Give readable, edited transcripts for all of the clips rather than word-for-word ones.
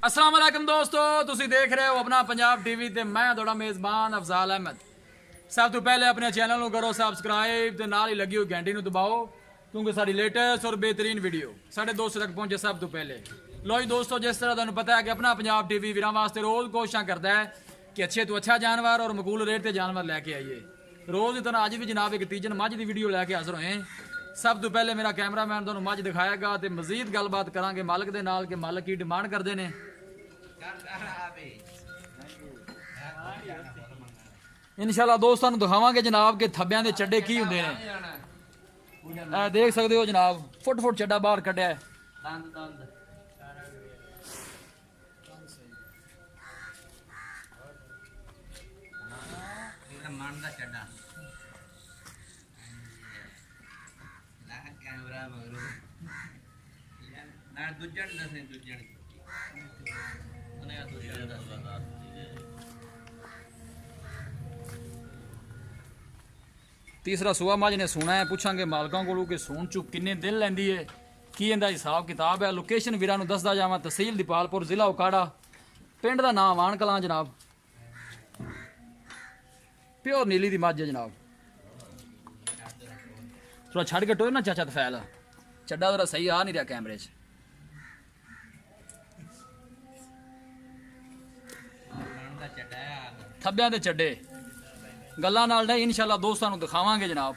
अस्सलाम वालेकुम दोस्तों, तुसी देख रहे हो अपना पंजाब टीवी ते मैं थोड़ा मेज़बान अफजाल अहमद। सब तो पहले अपने चैनल को करो सब्सक्राइब ते नाल ही लगी हुई घंटी को दबाओ क्योंकि साड़ी लेटेस्ट और बेहतरीन वीडियो साढ़े दोस्तों तक पहुंचे सब तो पहले। लो जी दोस्तों, जिस तरह तुहानू पता है कि अपना पंजाब टीवी वीरां वास्ते रोज़ कोशिश करता है कि अच्छे तो अच्छा जानवर और मकूल रेट से जानवर लैके आइए। रोज़ ही तरह अज भी जनाब एक तीजन मझ की वीडियो लैके हाजिर होए। सब तो पहले मेरा कैमरामैन तुहानू मझ दिखाएगा तो मजीद गलबात करांगे मालिक दे नाल कि मालिक की डिमांड करते हैं। इंशाल्लाह दोस्तों दिखावांगे जनाब के थब्बियां दे चड्डे की हुंदे ने। देख सकते हो जनाब, फुट फुट चड्डा बाहर कढ़िया है। तीसरा सुआ मझ ने सुना है, पूछांगे मालकों को कि सून चुप किन्ने दिन लैंदी है, की इंदा हिसाब किताब है। लोकेशन वीरां नूं दसदा जावां, तहसील दीपालपुर, जिला उकाड़ा, पिंड दा नाम आण कलां जनाब। प्योर नीली दी मझ है जनाब। थोड़ा छड़ के टोए ना चाचा तफैल, चड्डा जरा सही आ नहीं रहा कैमरे च। थब्बियां दे चड्डे गल्लां नाल नहीं, इंशाल्लाह दोस्तां नूं दिखावांगे जनाब।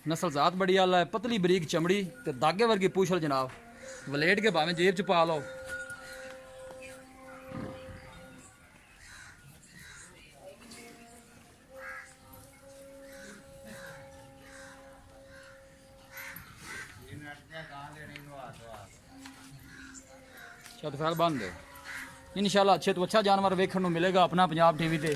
नस्ल जात बड़ी आला है, पतली बरीक चमड़ी ते दागे वर्गी पूछल जनाब। वलेट के भावें जेब च पा लो। छतफैल बंद है। इंशाल्लाह अच्छे तो अच्छा जानवर वेखण नूं मिलेगा अपना पंजाब टीवी ते।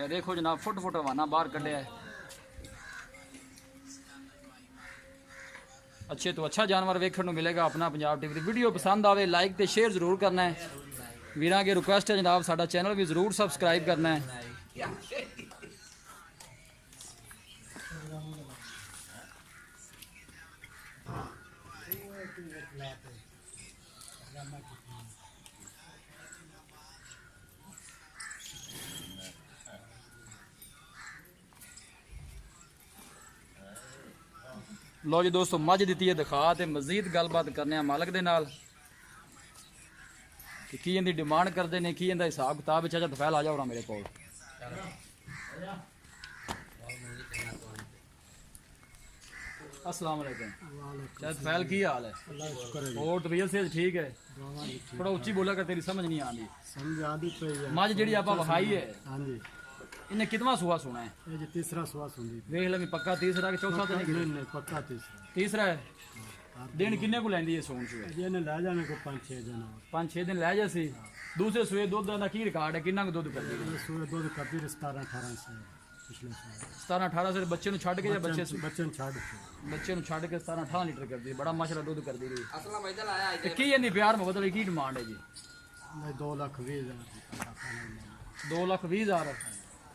देखो जनाब, फुट फुट हवाना बाहर कढ़िया है। अच्छे तो अच्छा जानवर वेखण नूं मिलेगा अपना पंजाब टीवी। वीडियो पसंद आवे लाइक ते शेयर जरूर करना है। वीरां अगे रिक्वेस्ट है जनाब, साडा चैनल भी जरूर सबसक्राइब करना है। लो जी दोस्तों, मझ दी है दिखा तो मजीद गलबात करने मालिक दे नाल कि की इनकी डिमांड करते हैं, की इनका हिसाब किताब। चाचा तफैल आ जाओ मेरे को। अस्सलाम वालेकुम चाचा तफैल, की हाल है? और तबीयत से ठीक है? थोड़ा उच्ची बोला कर, तेरी समझ नहीं आती। मझ जी आप विखाई है, इन्हें कितना सुहा सुना है? ये तीसरा सुहा सुनी। देख लगी पक्का तीसरा कि चौथा? तो नहीं पक्का तीसरा है। दिन किन्ने को लैंदी है सून सुए? ये ने ले जाने को 5-6 दिन 5-6 दिन लै जासी। दूसरे सुए दुध का की रिकॉर्ड है, किन्ना दुध कर दी? ये सुबह दूध करती 17-18 से पिछले साल 17-18 से बच्चे नु छड़ के या बच्चे बच्चे ने छाड़ बच्चे नु छड़ के 17-18 लीटर कर दी। बड़ा माशाल्लाह दूध कर दी रही। की इन्नी प्यार मोहब्बत वाली की डिमांड है जी? 2,20,000 2,20,000।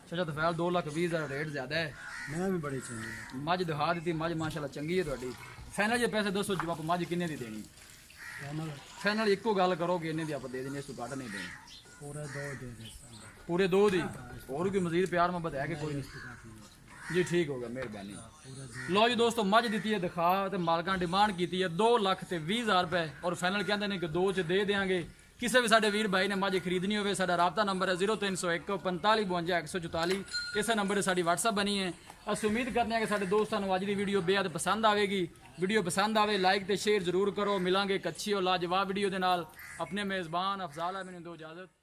चाचा तफैल 2,20,000 रेट ज्यादा है। मैं भी बड़ी चाहिए। मझ दिखा दी, मझ माशाल्लाह चंगी है थोड़ी। फाइनल जे पैसे दसो जी, आप मझ किन्ने दी देनी? फाइनल एको गल करो कि इन्ने दी आप दे देनी, इस तो घट नहीं देनी। पूरे 2 दे दे। पूरे 2 दी। और कोई मजीद प्यार मोहब्बत है कि कोई नहीं जी? ठीक हो गया, मेहरबानी। लो जी दोस्तों, मझ दी है दिखा तो मालकां डिमांड की है 2,20,000 रुपए और फाइनल कहते हैं कि 2 च दे देंगे। किसी भी साडे वीर भाई ने मझ खरीदनी हो, साडा राबता नंबर है 0301 45 52 144। इस नंबर से साडी WhatsApp बनी है। अस उम्मीद करते हैं कि साडे दोस्तों को अज की वीडियो बेहद पसंद आएगी। वीडियो पसंद आए लाइक तो शेयर जरूर करो। मिलांगे एक अच्छी और लाजवाब वीडियो के नाल। अपने मेज़बान अफजाल है, मैंने दो इजाज़त।